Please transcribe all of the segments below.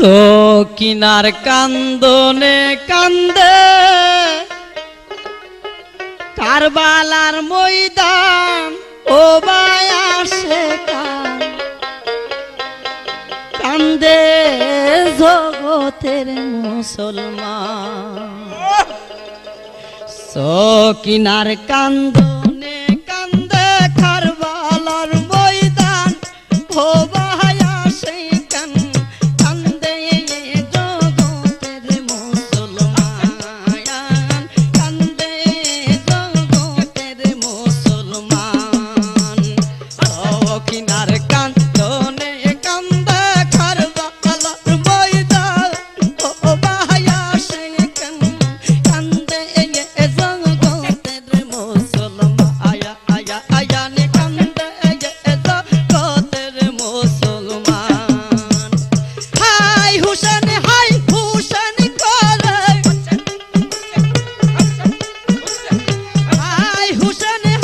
সকিনার কান্দনে কান্দে কারবালার ময়দান ও বায়াসে কান্দে জগতের মুসলমান। সকিনার কান্দনে কান্দে কারবালার ময়দান ও বায়াসে কান্দে জগতের মুসলমান, কান্দে জগতের মুসলমান। সকিনার কান্দনে কান্দে কারবালার ময়দান ও বায়াসে কান্দে জগতের মুসলমান, আয়া আয়া আয়া নে কান্দে জগতের মুসলমান। হাই হুসেন করে,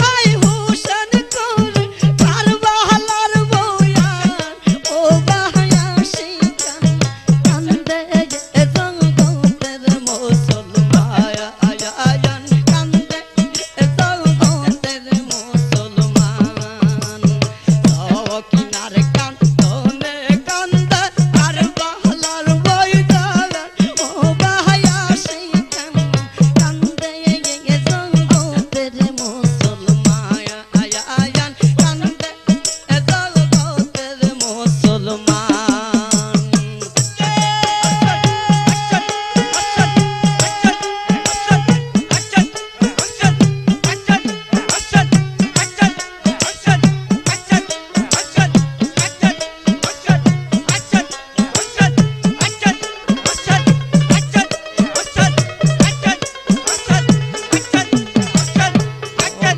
হাই হুসেন করে কারবালার বয়ান ও বায়াসে কান্দে জগতের মুসলমান, আয়া আয়া কান্দে জগতের মুসলমান। সকিনার কান্দনে কান্দে কারবালার ময়দান ও বায়াসে কান্দে জগতের মুসলমান, আয়া আয়া কান্দে জগতের মুসলমান।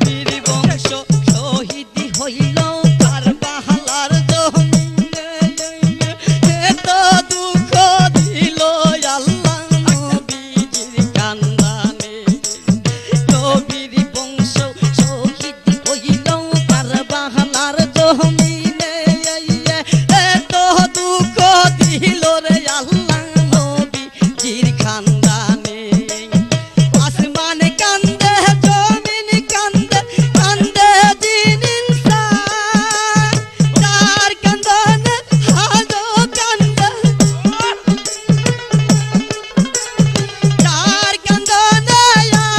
বীর বংশ শহীদ হইল কারবালার জমিনে, এত দুঃখ দিল আল্লাহ নবীজির কান্দানে। বীর বংশ শহীদ হইল কারবালার জমিনে, এত দুঃখ দিল রে আল্লাহ নবীজির খানদানে। আসমানে কান্দে জমিন কান্দে কান্দে দিন ইনসান, যার কান্দনে আজও কান্দে, যার কান্দনে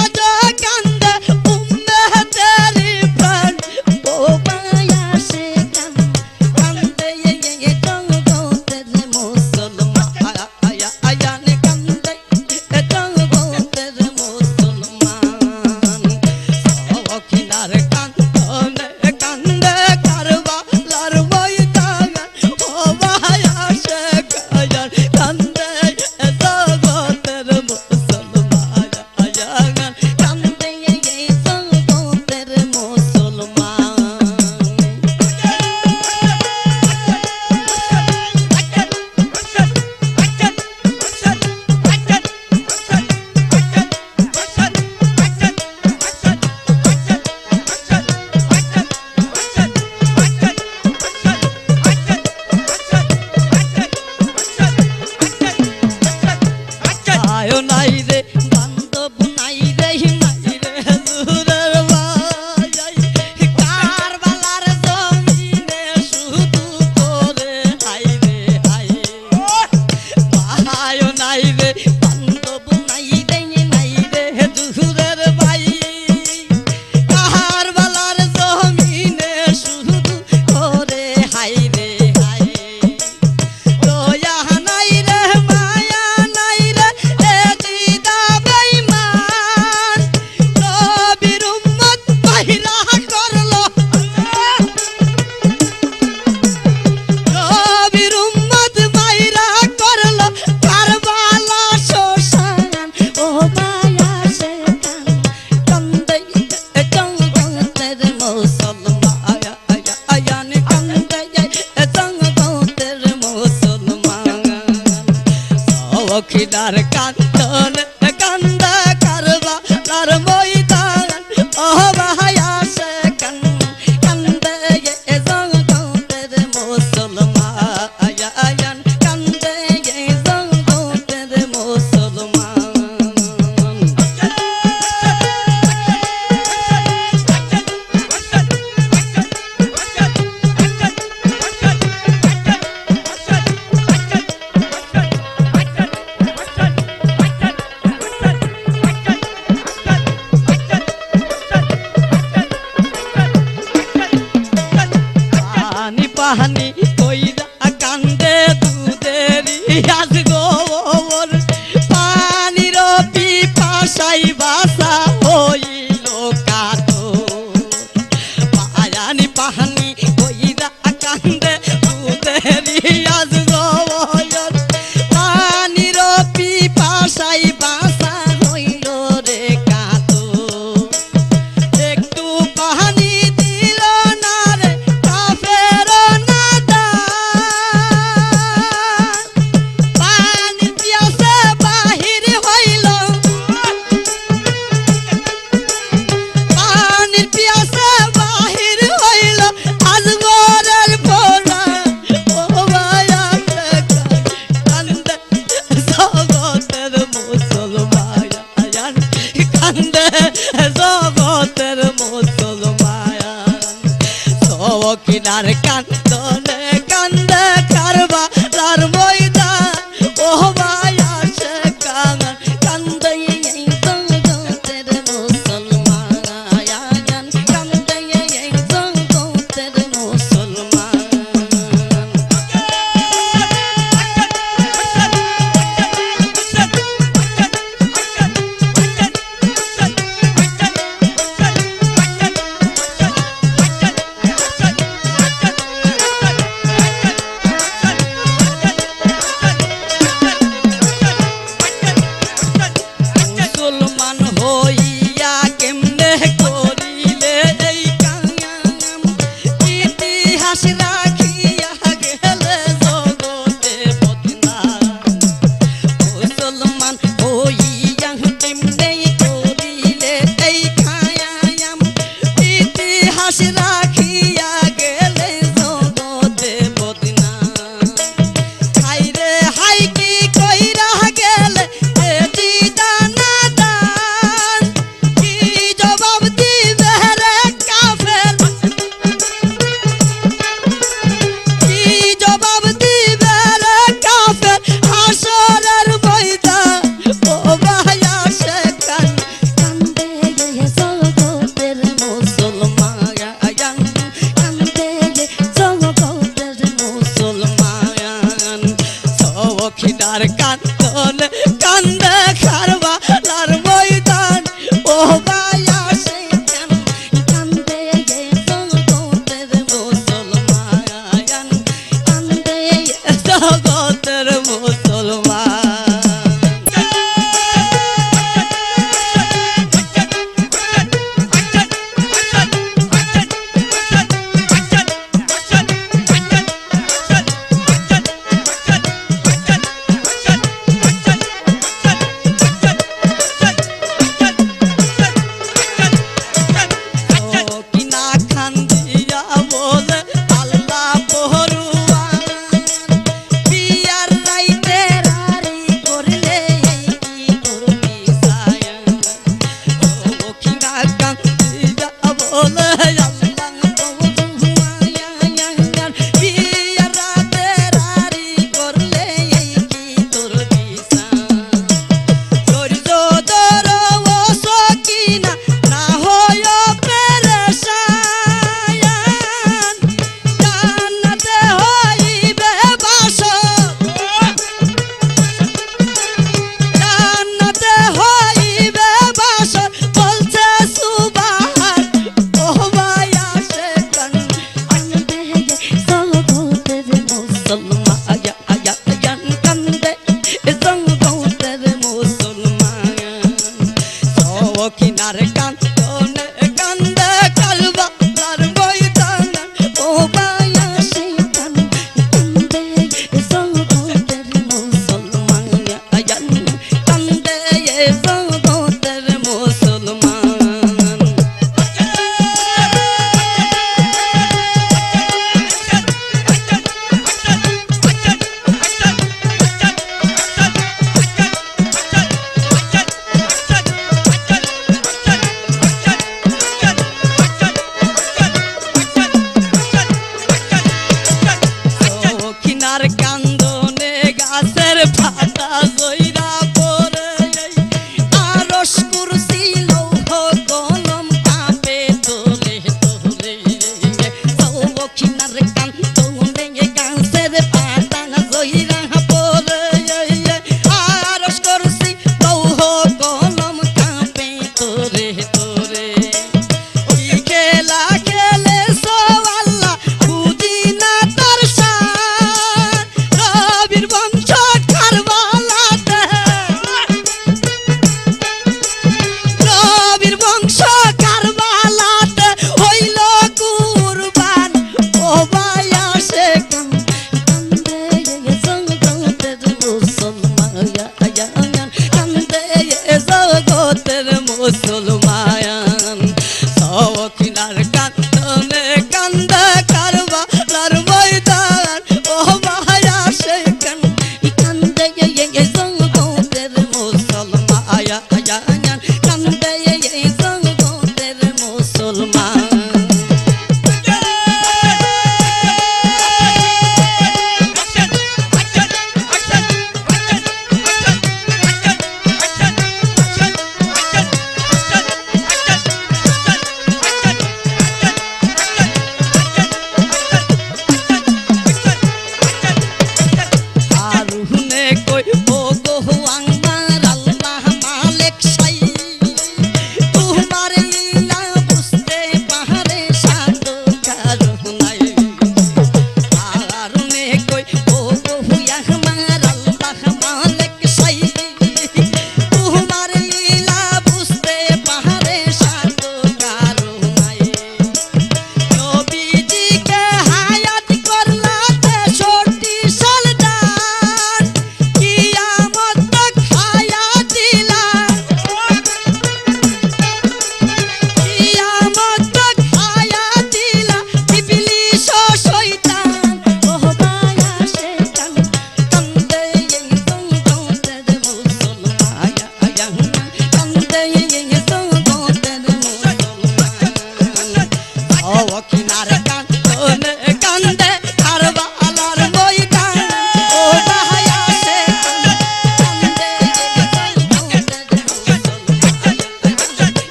আজও কান্দে উম্মতের প্রাণ ও বায়াসে কান্দে জগতের মুসলমান, আয়া আয়া নে কান্দে জগতের মুসলমান। সকিনার কান্দনে কান্দে কারবালার ময়দান ও বায়াসে কান্দে জগতের মুসলমান, আয়া কান্দে জগতের মুসলমান। আয়ো নাই রে বান্ধব নাই রে হুজুরের ভাই, কারবালার জমিনে শুধু করে হাই রে হাই। আয়ো নাই রে বান্ধব নাই রে হুজুরের ভাই, কারবালার জমিনে শুধু করে হাই রে হাই। দয়া নাই রে মায়া নাই রে এ দিদা বেঈমান, নবীর উম্মত মাইরা করলো, নবীর উম্মত মাইরা করলো কারবালা শ্মশান ও বায়াসে কান্দে জগতের মুসলমান, আয়া আয়া আয়া নে কান্দে জগতের মুসলমান। সকিনার কান্দনে কান্দে কারবালার ময়দান ও বায়াসে কান্দে জগতের মুসলমান, আয়া আয়া কান্দে পাহানি কইরা কান্দে দুধেরি আজ গোবর পানির পিপাসাই বাসা হইল কাতো পায়ানি পাহানি কইরা কান্দে দুধেরি আজ গোবর পানির পিপাসাই বাসা হইল রে কাতো একটু পানি দিল না রে কাফের নাদা পানি পিয়াসে বাহির হইল পানির পিয়াসে বাহির হইল আজগরের পোড়া ও ভায়া কান্দে জগতের মুসলমান কান্দে জগতের মুসলমান সকিনার কান্দনে কান্দে কারবা তার ময়দান ও ভায়া সে কাঙ্গান কান্দে জগতের মুসলমান কান্দে জগতের মুসলমান মুসলমান হইয়া কেমনে করিলে এই কাম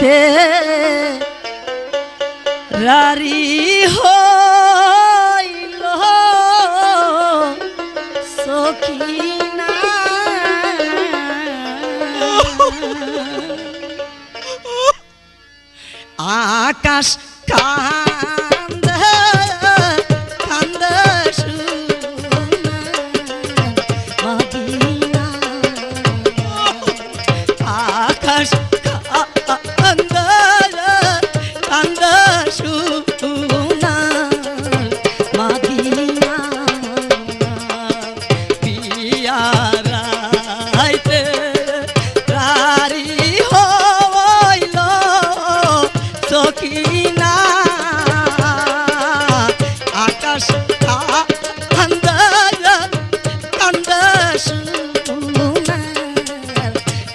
যাইতে রারি হইল সখিনা আকাশ কান্দে কান্দে মদিনা আকাশ কান্দে কান্দে সোনা মদিনা পিয়ারাইতে রারি হইল সখিনা আকাশ কান্দে কান্দে সোনা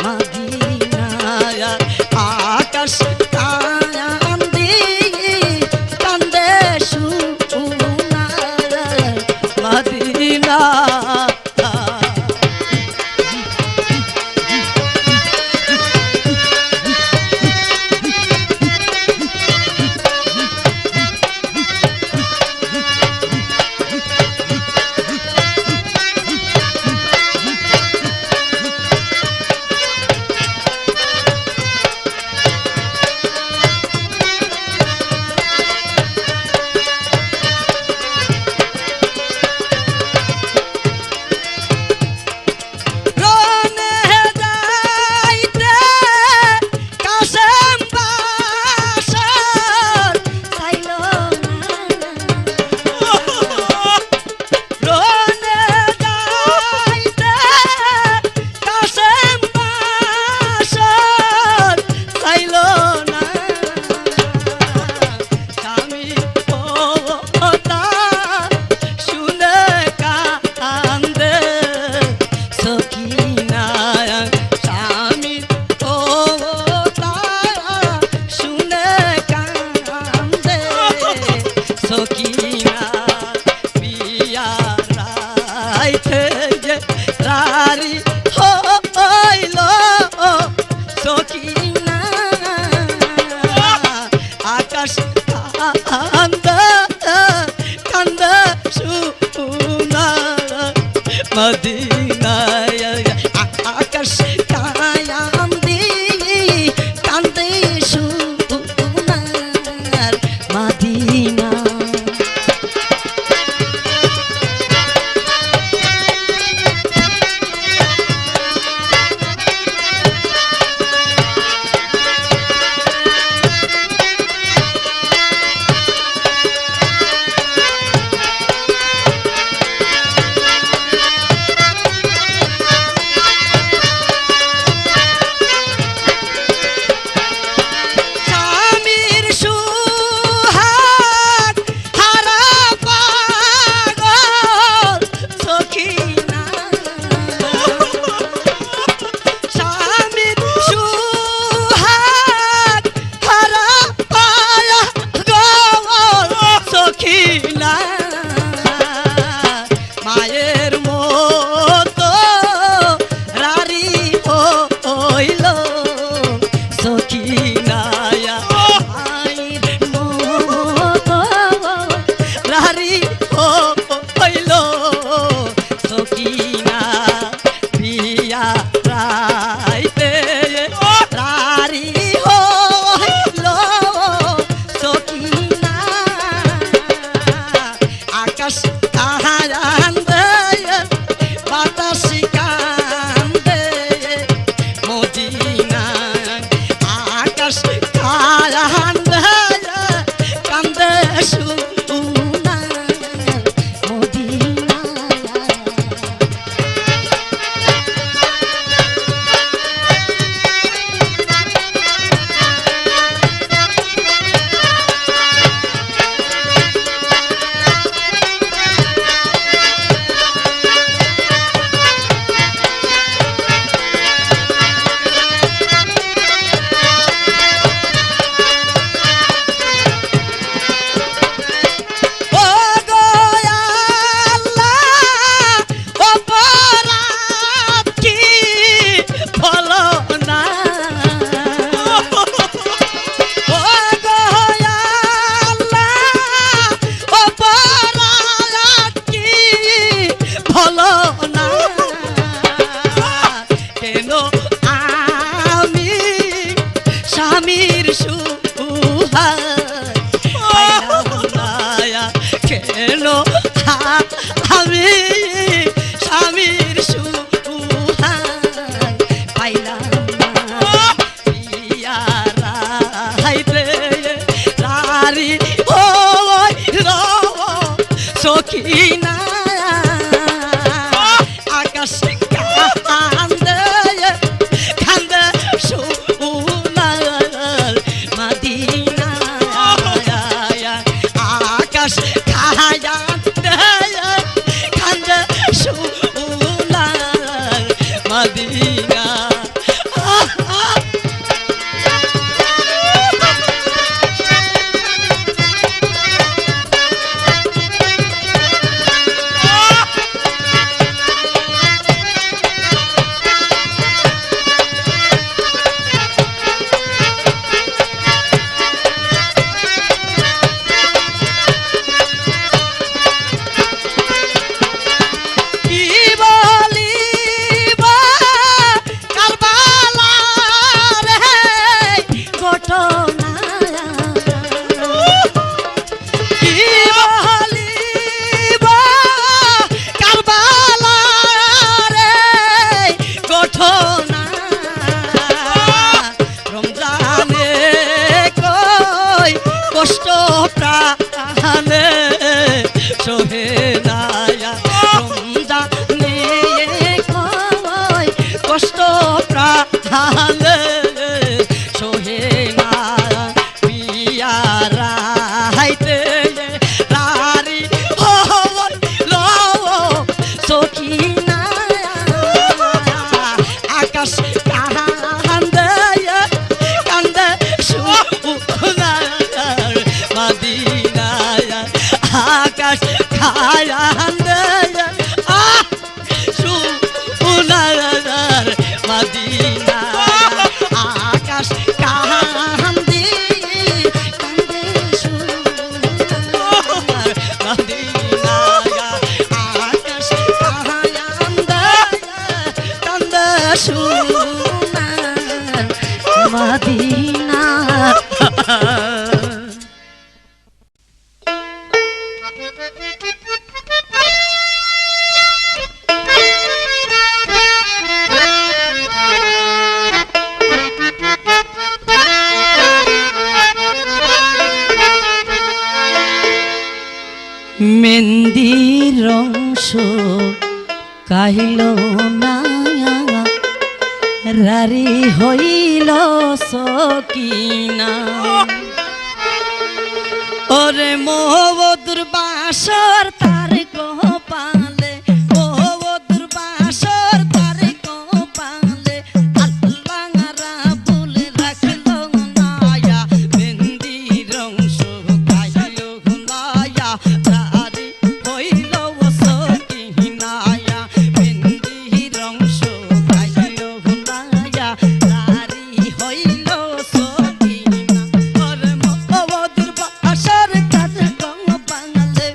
মদিনা আকাশ কান্দে কান্দে সোনা মদিনা সখিনা পিয়ারাইতে রারি হইল সখিনা আকাশ কান্দে কান্দে সোনা মদিনা আকাশ কান্দে কান্দে সোনা মদিনা কেন আমি স্বামীর সুহাই পাইলাম না পিয়ারা হাইতে রারি ও সখিনা আকাশ কান্দে কান্দে সোনার মদিনা আকাশ কান্দে কান্দে সোনার মদিনা কষ্ট প্রাণে সোহে নায়া রমজানে কয় কষ্ট প্রাণে সোহে না পিয়ারা হাইতে রারি লো সখিনা আকাশ কান্দে কান্দে সোনার মদিনায় আকাশ কান্দে সোনার মদিনায় আকাশ কান্দে কান্দে সোনার মদিনায় আকাশ কান্দে কান্দে সোনার মদিনা মেহেন্দির অংশ কাহিল না রারি হইল সকিনা ওরে মোবদুর বাসর তার কপালে মোবদুর বাসর তার কপালে আল্লাহ রাবুল রাখলো নায়া মেহেন্দির অংশ কাহিল নায়া রারি হইল সকিনায়া মেহেন্দির অংশ কাহিল নায়া রারি হইল সকিনা ওরে মোবদুর বাসর তার কপালে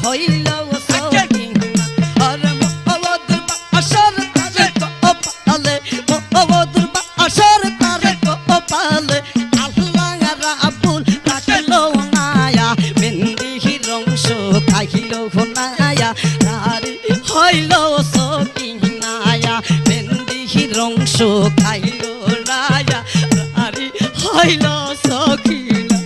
হইল সকিনা আরে মওদুর বাসর তারে কপালে মওদুর বাসর তারে কপালে আল্লাহ রাব্বুল রাখলো নায়া মেহেন্দির রংস কাহিল নায়া নারী হইল সকিনায়া মেহেন্দির রংস কাহিল নায়া নারী হইল সকিনা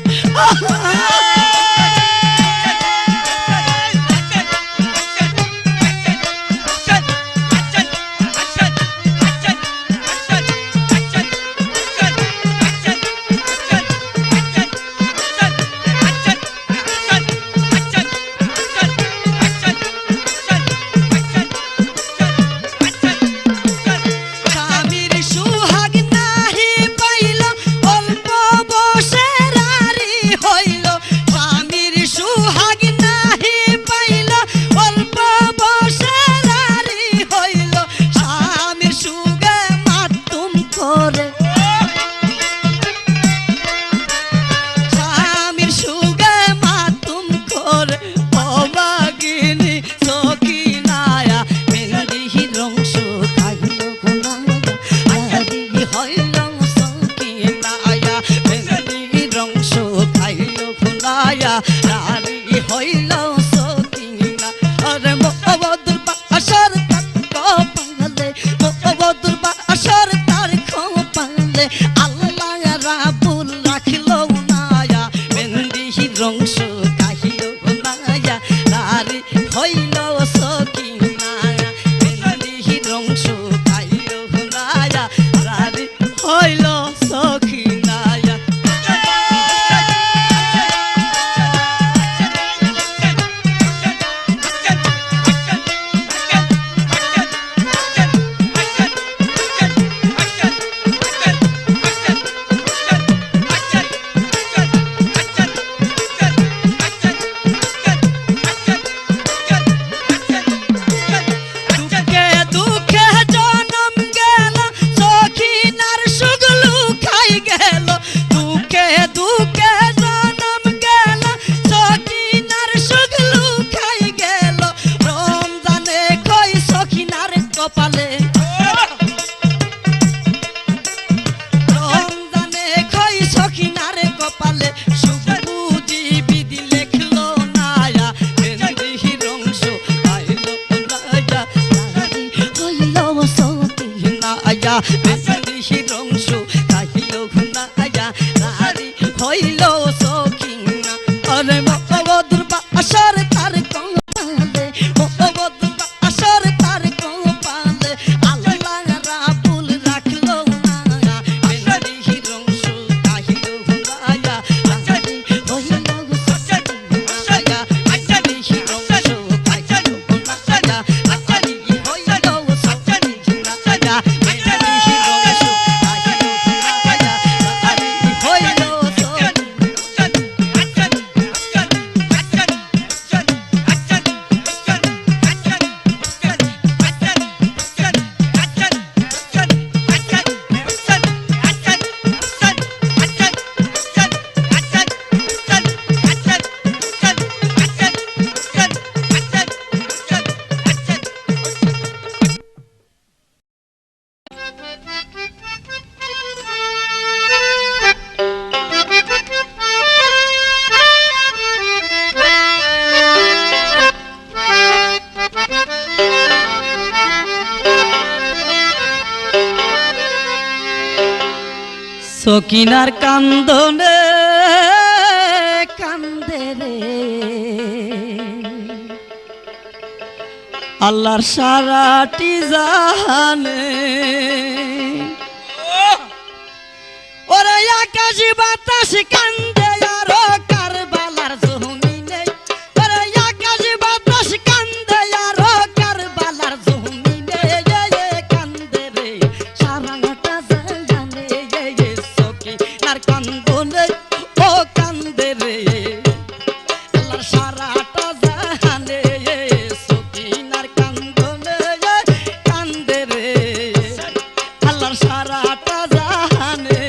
রানী হইল সকিনা আরে মওদুর বাসর তার কপালে মওদুর বাসর তার কপালে আল্লাহ রাব্বুল রাখিলো নায়া মেহেন্দির রংস কাহিল নায়া রানী হইল সকিনা মেহেন্দির রংস কাহিল নায়া রানী হইল সকিনা মেহেন্দির রংস কাহিল নায়া রানী হইল সকিনা আরে মওদুর বাসর তার কপালে মওদুর বাসর তার কপালে আল্লাহ রাব্বুল রাখলো নায়া মেহেন্দির রংস কাহিল নায়া রানী হইল সকিনা মেহেন্দির রংস কাহিল নায়া রানী হইল সকিনা সকিনার কান্দনে কান্দে রে আল্লাহর সারাটি জাহানে ওরে আকাশ বাতাস কান্দে আর কারবালার জমিনে ওরে আকাশ বাতাস কান্দে আর কারবালার জমিনে কান্দে রে সারাটা জাহানে সকিনার কান্দনে ও কান্দে রে আল্লাহর সারাটা জাহানে সকিনার কান্দনে কান্দে রে আল্লাহর সারাটা জাহানে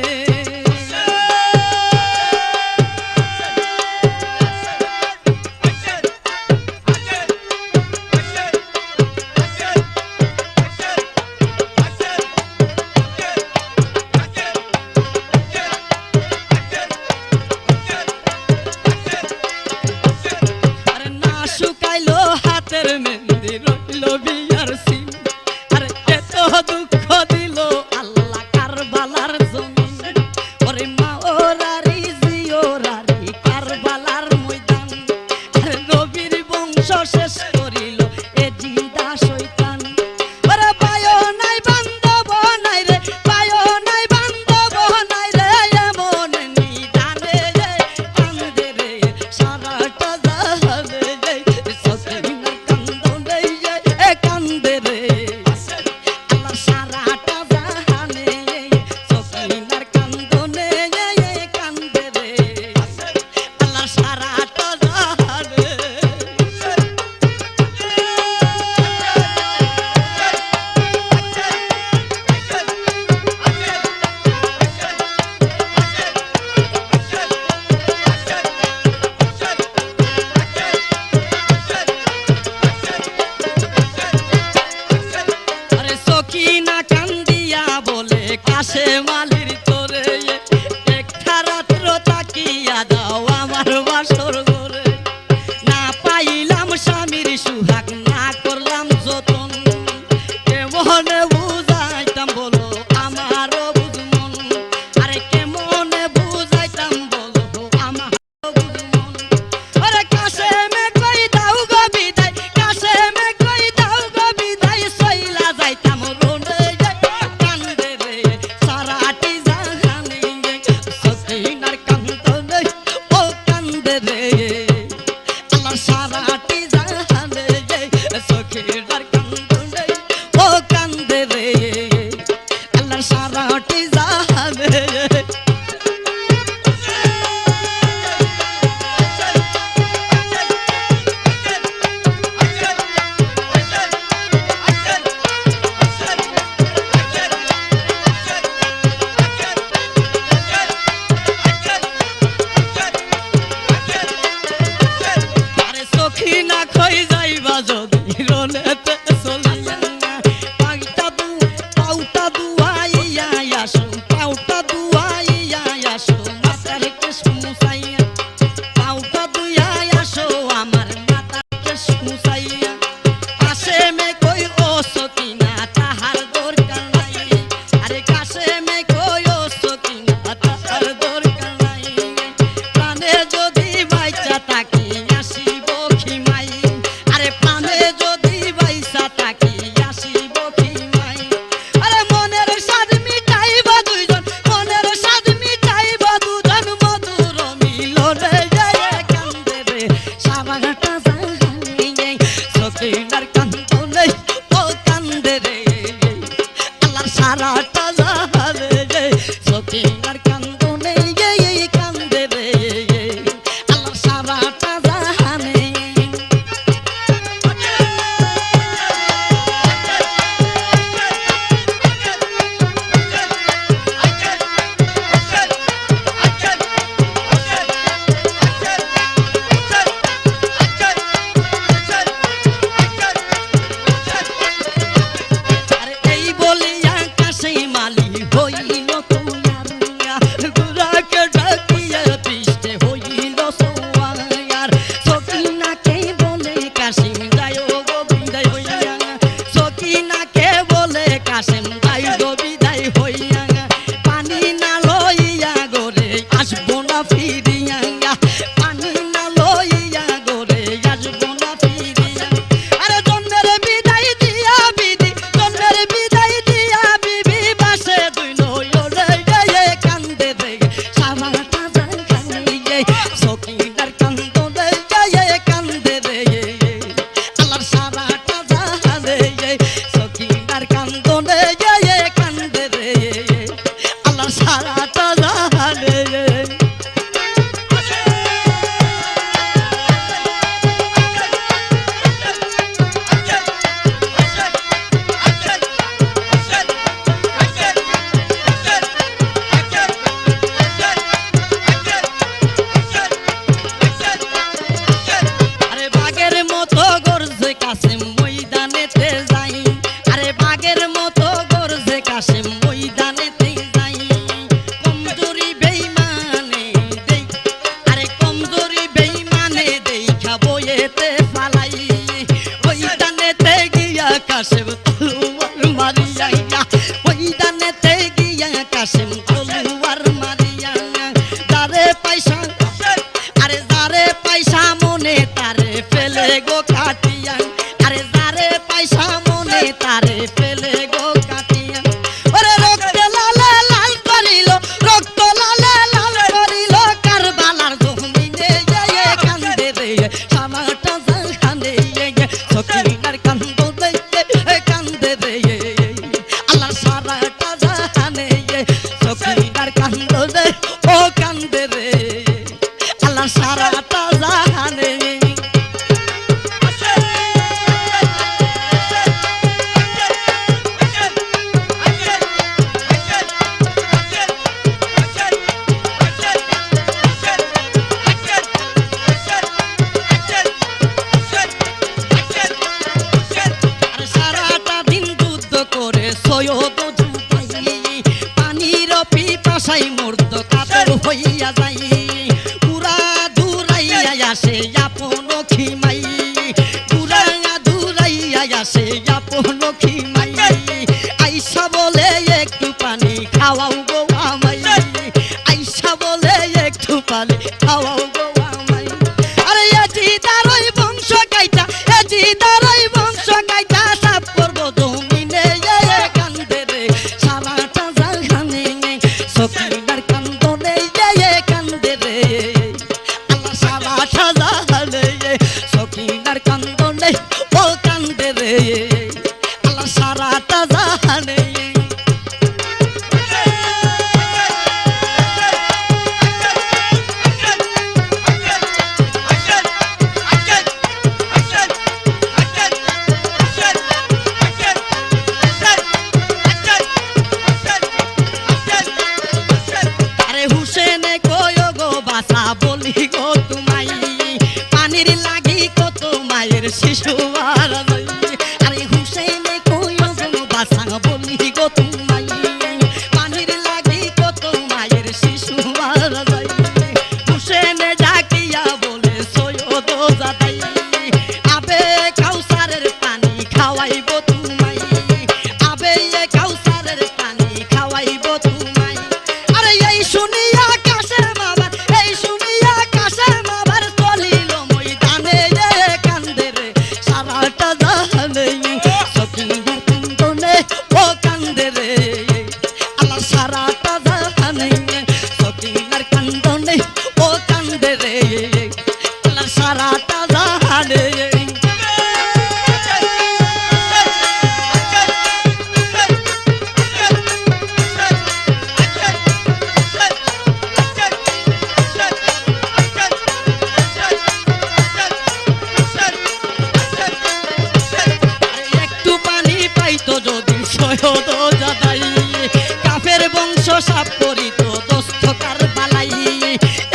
সারাটি জাহানে সখীরার কান্দনে ও কান্দে রে আল্লাহ সারাটি জাহানে না খই যাইবা যদি রনেতে চলিয়া পাউটা দুয়াইয়া আসো পাউটা দুয়াইয়া আসো মাতার কেশ মুসাইয়া পাউটা দুইয়া আসো আমার মাতার কেশ মুসাইয়া কাছে মে কই ও সকিনা তাহার দরকার নাই আরে কাছে মে কই ও সকিনা তাহার দরকার নাই প্রাণে যদি বাইচা থাকি আসিব খিমাই আরে প্রাণে যদি বাইচা থাকি আসিব খিমাই আরে মনের স্বাদ মিটাইবা দুইজন মনের স্বাদ মিটাইবা দুজন মধুর মিলনে যায় কান্দে রে সারাটা জাহানে সখিনার কান্দনে ও কান্দে রে আল্লাহর সারাটা জাহানে সখিনার কান্দনে কান্দে রে আল্লাহর সারাটা জাহানে আরে এই বলিয়া কাছে মালি হইল তোমার গুরাকে ডাকিয়া পৃষ্ঠে হইল সোয়ার সকিনাকে বলে কাশিম যায় গো বিদায় হইয়া সকিনাকে বলে কাশিম যায় গো বিদায় হইয়া পানি না লইয়া গোরে আসবো না ফিরিয়া পানি না লইয়া গোরে আসবো না ফিরিয়া আরে জন্মের বিদায় দিয়া বিধি জন্মের বিদায় দিয়া বিবি বাসে দুই নয়নে কান্দে রে সারাটা জাহানে সকিনার কান্দনে কান্দে রে আল্লাহর সারাটা জাহানে সকিনার কান্দনে কান্দে রে আল্লাহর সারাটা জাহানে আরে বাগের মতো গর্জে কাসেম ময়দানেতে যাই আরে বাগের মতো গর্জে কাসেম ময়দানেতে যাই কমজোরি বেঈমানে দেই আরে কমজোরি বেঈমানে দেখা বইয়েতে ফালাই ময়দানেতে গিয়া কাসেম তলোয়ার মারিয়া ময়দানেতে গিয়া কাসেম তলোয়ার মারিয়া যারে পয়সা আরে যারে পয়সা মনে তারে ফেলে গো কাটিয়া আরে যারে পয়সা মনে তারে ফেলে গো কাটিয়া ওরে রক্ত লালে লাল করিল রক্ত লালে লাল করিল কারবালার জমিনে কান্দে রে সারাটা জাহানে সকিনার কান্দনে কান্দে রে আল্লাহর সারাটা জাহানে সকিনার কান্দনে ও কান্দে রে আল্লাহর সারাটা জাহানে আরে সারাটা দিন যুদ্ধ করে সৈয়দ জুবাই পানির পিপাসায় মর্দ কাতর হইয়া যাই পুরা দূরাইয়া আসে আপন খিমাই পুরা দূরাইয়া আসে আপন খিমাই আইসা বলে একটু পানি খাওয়াও গো আমায় আইসা বলে একটু পানি খাওয়াও গো আমায় আরে আজি দারই বংশ গাইতা আজি দারই বংশ গাইতা সাপ করব জমিনে কান্দে রে সারাটা জাহানে সকিনার কান্দনে কান্দে রে আল্লাহ সারাটা জাহানে সখিনার কান্দনে ও কান্দে রে আল্লাহ সারাটা জাহানে শিশু আর আরে হুসেনে কইও গো বাসা বলি গো তোমাই পানির লাগি কত মায়ের শিশু আর হুসেনে ডাকিয়া বলে সৈয়দ জাদাই আবে কাউসারের পানি খাওয়াইব তোমাই আবে কাউসারের পানি খাওয়াইব তোমাই আরে এই শুনিয়া কাশের বাবা এই শুনিয়া কাশের বাবার চলিল ময়দানে কাফের বংশ সাপ করিত দোস্ত কারবালাই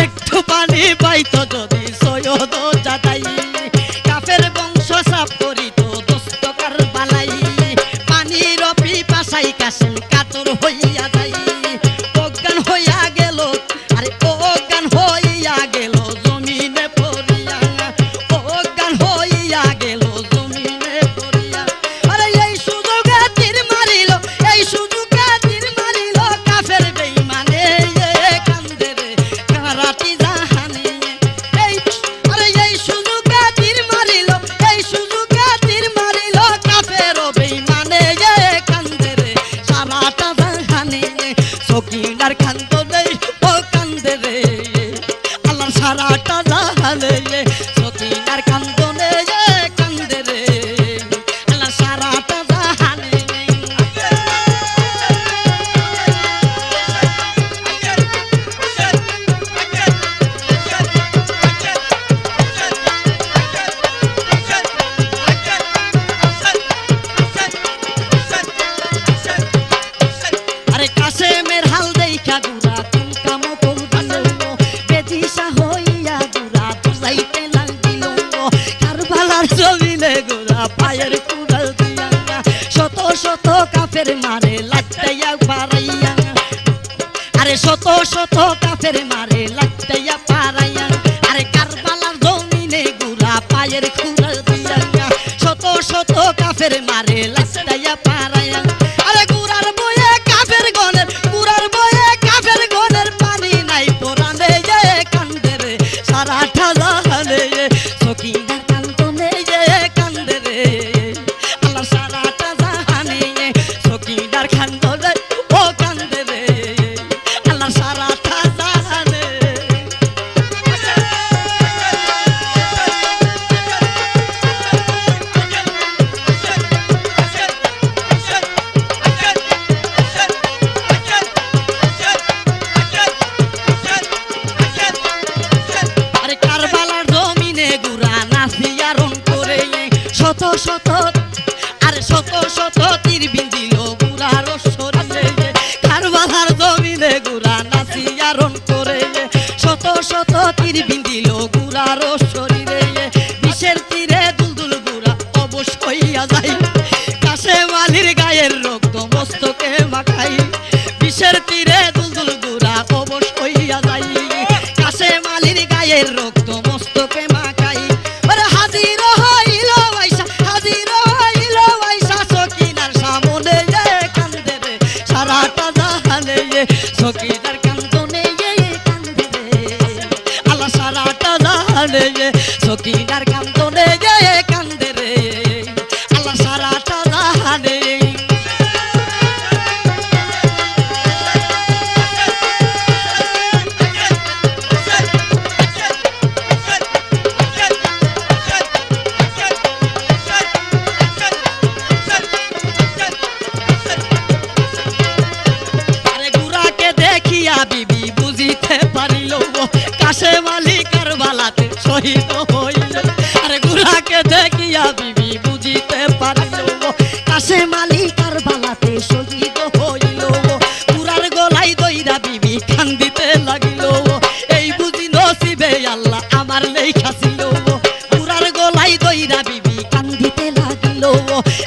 একটু পানি পাইতো যদি সৈয়দ জাদাই কাফের বংশ সাপ করিত দোস্ত কারবালাই পানির পিপাসাই কাশেম কাতর হইয়া যাই অজ্ঞান হইয়া গেল আরে অজ্ঞান হইয়া গেল জমিনে পড়িয়া অজ্ঞান হইয়া গেল জমিনে পড়িয়া আরে এই সুযোগে তীর মারিল এই সুযোগে তীর মারিল কাফের বেঈমানে কান্দে রে কারাটি জাহানে এই আরে এই সুযোগে তীর মারিল এই সুযোগে তীর মারিল কাফের বেঈমানে কান্দে রে সারাটা জাহানে সকিনার কান্দনে ও কান্দে রে আল্লাহ সারাটা জাহানে সকিনার কান্দনে কান্দে রে আল্লাহ সারাটা জাহানে আরে কাশেমের হাল দেখা গুড়া কোন কাম করদিল বেদিশা হইয়া গুড়া বুঝাইতে লাগিল কারবালার জমিনে গুড়া পায়ের কুড়াল দিয়া শত শত কাফের মারে লাটাইয়া পারাইয়া আরে শত শত কাফের মারে লাটাইয়া পারাইয়া আরে কারবালার জমিনে গুড়া পায়ের কুড়াল দিয়া শত শত কাফের মারে লাটাইয়া পারাইয়া আরে গুড়ার বয়ে কাফের গনের গুড়ার বয়ে কাফের গনের পানি নাই পোরানে কান্দে রে সারাটা জাহানে সকিনার কান্দনে কান্দে রে আল্লাহ সারাটা জাহানে সকিনার কান্দনে ও কান্দে রে আল্লাহ সারাটা জাহানে আরে কারবালার জমিনে গুড়া নাচিয়া রং করে শত শত আরে শত শত তীর বিন্দিল গুড়ার শরীরে কারবালার জমিনে গুড়া নাচিয়া রং করে শত শত তীর বিন্দিল গুড়ার শরীরে বিষের তীরে দুলদুল গুড়া অবশ হইয়া যায় কাশেম আলীর গায়ের রক্ত মস্তকে মাখাই বিষের তীরে দুলদুল গুড়া অবশ হইয়া যায় কাশেম আলীর গায়ের রক্ত মস্তকে মাখাই ওরে হাজির হইল আইসা হাজির হইল আইসা সকিনার সামনে কান্দে রে সারাটা জাহানে সকিনার কান্দনে কান্দে রে আল্লাহ সারাটা জাহানে সকিনার কান্দনে কান্দে রে আল্লাহ সারাটা জাহানে কাশেম আলী কারবালাতে শহীদ হইল পুরার গলায় দইরা বিবি কান্দিতে লাগিল এই বুঝি নসিবে আল্লাহ আমার লেখা ছিল পুরার গলায় দইরা বিবি কান্দিতে লাগিল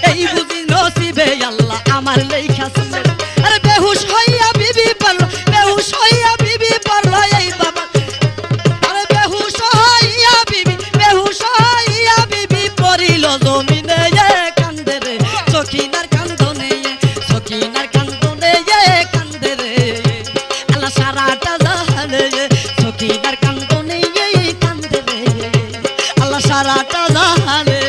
এই বুঝি নসিবে আল্লাহ আমার লেখা ছিল আরে বেহুশ হইয়া বিবি পড়ল বেহুশ হইয়া বিবি পড়ল এই বাবা আরে বেহুশ হইয়া বিবি পড়িল জমিনে কান্দে রে সখিনার কান্দনে সখিনার কান্দনে কান্দে রে আল্লাহ সারাটা জাহানে সখিনার কান্দনে কান্দে রে আল্লাহ সারাটা জাহানে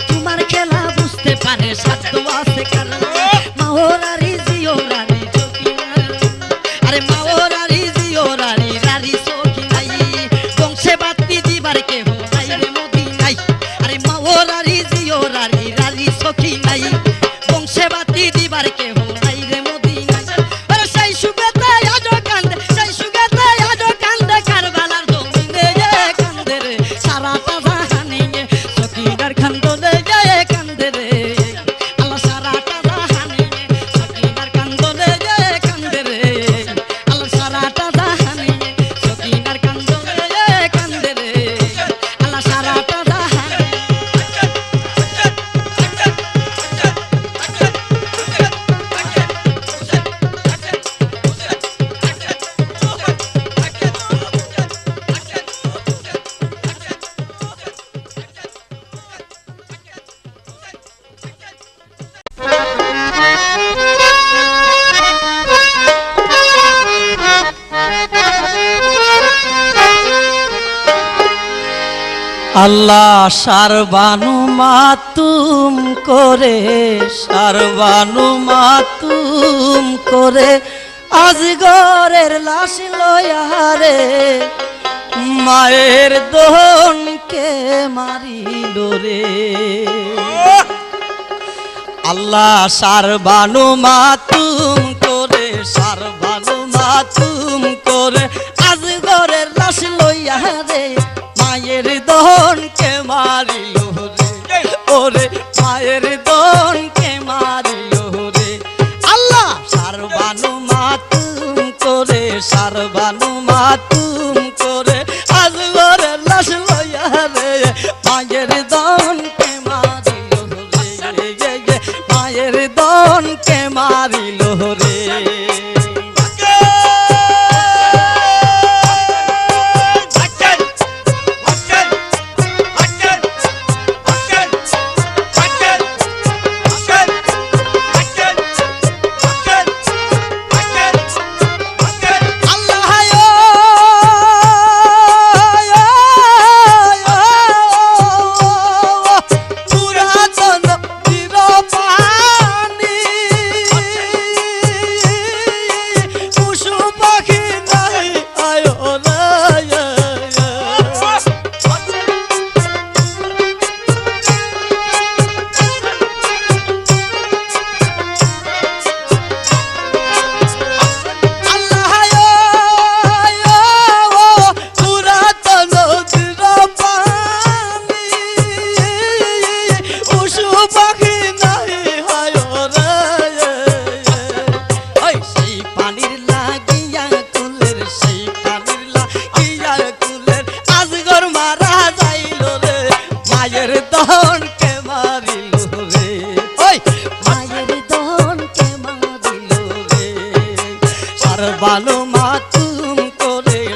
তোমার খেলা বুঝতে পারে সাধ্য আছে কারণ মাওরারি জিওরারি আরে মাওরারি জিওরারি রারি সখী নাই বংশে বাতি দিবার কেহ নাই রে মদিনায় আরে মাওরারি জিওরারি রারি সখী নাই বংশে বাতি দিবার কেহ নাই রে মদিনায় আরে সেই সুগতে আজ কান্দে সেই সুগতে আজ কান্দে কারবালার জমিনে কান্দে রে সারাটা আল্লাহ সারবানু মাতুম করে আজগরের লাশ লয়ারে মায়ের দহনকে মারিল রে আল্লাহ সারবানু মাতুম করে আজগরের লাশ লয়ারে মায়ের দহনকে মারিল রে ওরে মায়ের দহনকে মারিল রে আল্লাহ সারবানু মাতুম করে আজগরের লাশ লইয়া রে মায়ের দহনকে মারিল রে মায়ের দহনকে মারিল রে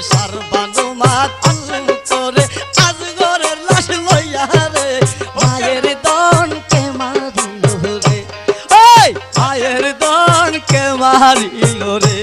সারবানু মাতুম করে আজগরের লাশ লইয়া রে মায়ের দনকে মারিল রে ওই মায়ের দনকে মারিল রে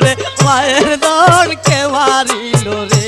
রে মায়ের দনকে মারিল রে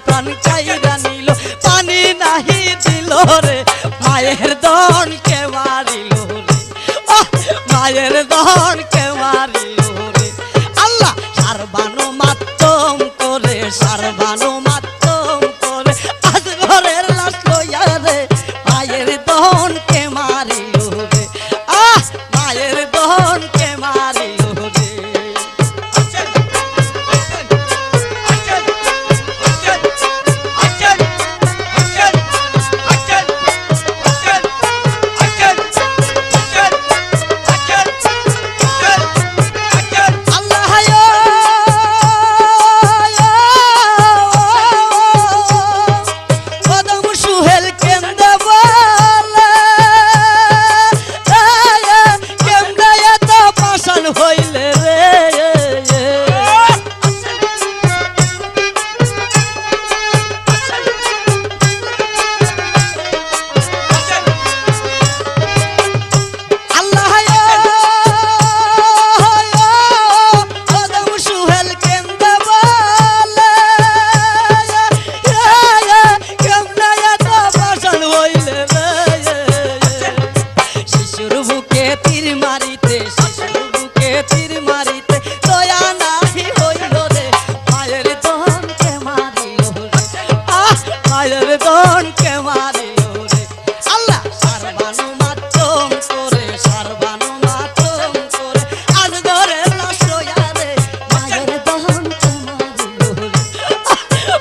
প্রাণ কাইরা নিল পানি নাহি দিল রে মায়ের দনকে মারিল রে মায়ের দনকে মারিল রে আল্লাহ সারবানো মাতম করে সারবানো মাতম করে আজ ঘরের লাশ লইয়া রে মায়ের দনকে মারিল রে মায়ের দনকে মারিল রে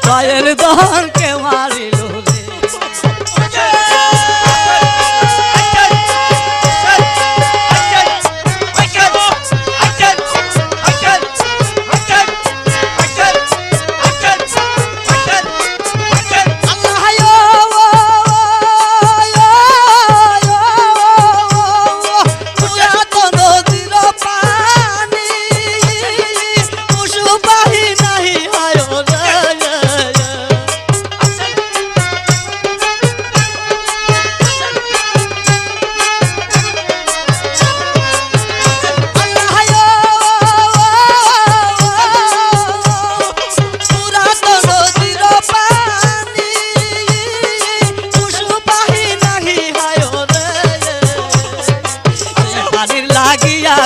মায়ের দনকে মারিল রে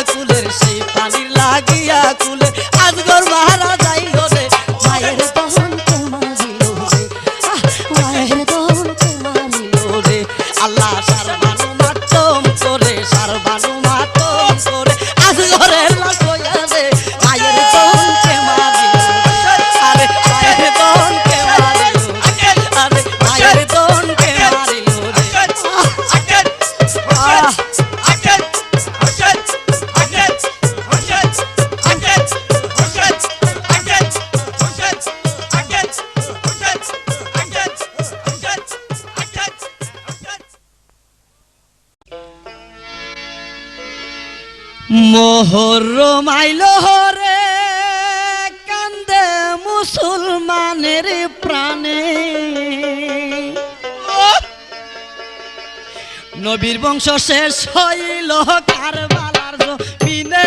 কুলের সেই পানির লাগিয়া কুলের আজগর মারা যাইল রে মায়ের দনকে মারিল রে মায়ের দনকে মারিল রে আল্লাহ সারবানু মাতম করে সারবানু মাতম করে আজগরের লাশ হইয়া রে মায়ের দনকে মারিল আরে মায়ের দনকে মারিল আরে মায়ের দনকে মারিল রে মোহরম আইলো রে কান্দে মুসলমানের প্রাণে নবীর বংশ শেষ হইল কারবালার জমিনে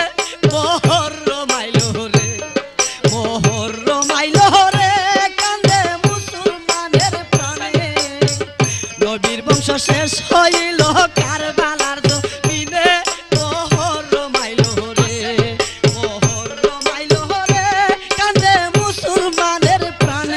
মোহরম আইলো রে মোহরম আইলো রে কান্দে মুসলমানের প্রাণে নবীর বংশ শেষ হইল কারবালার জমিনে মুসলমানের প্রাণ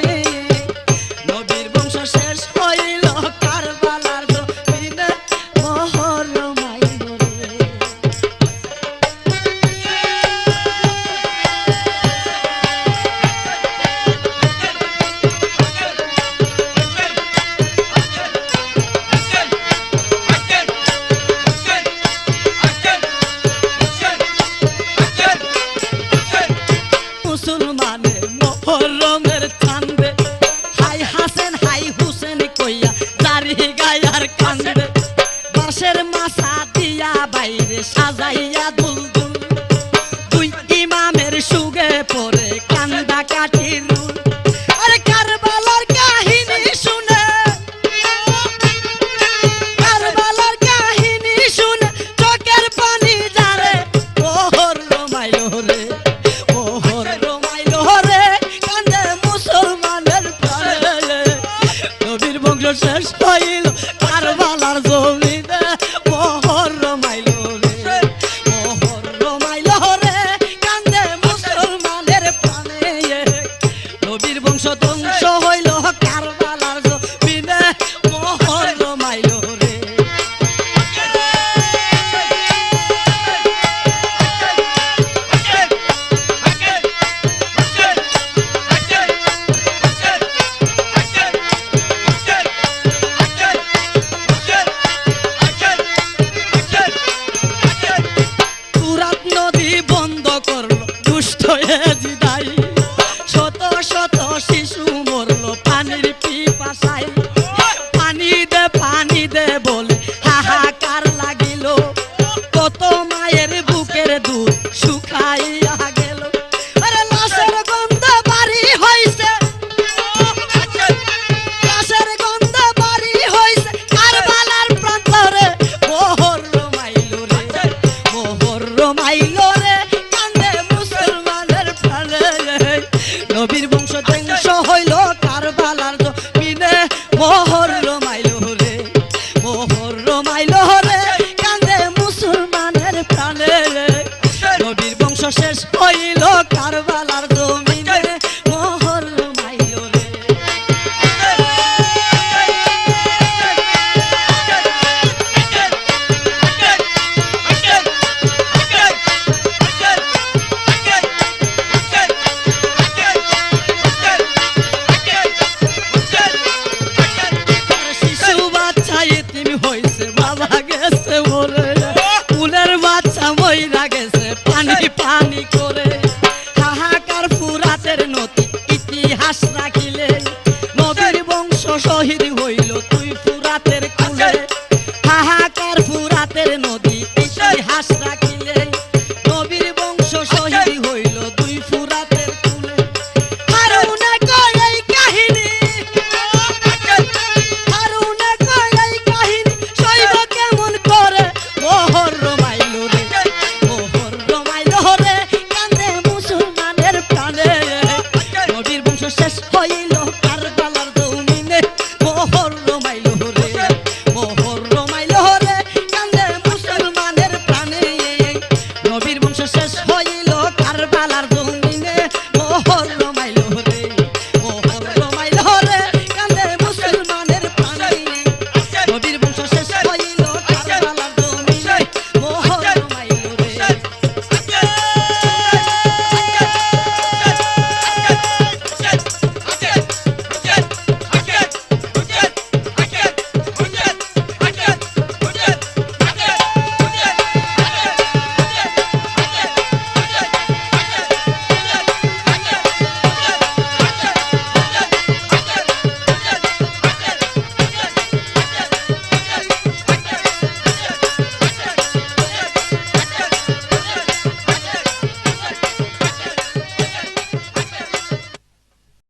নবীর বংশ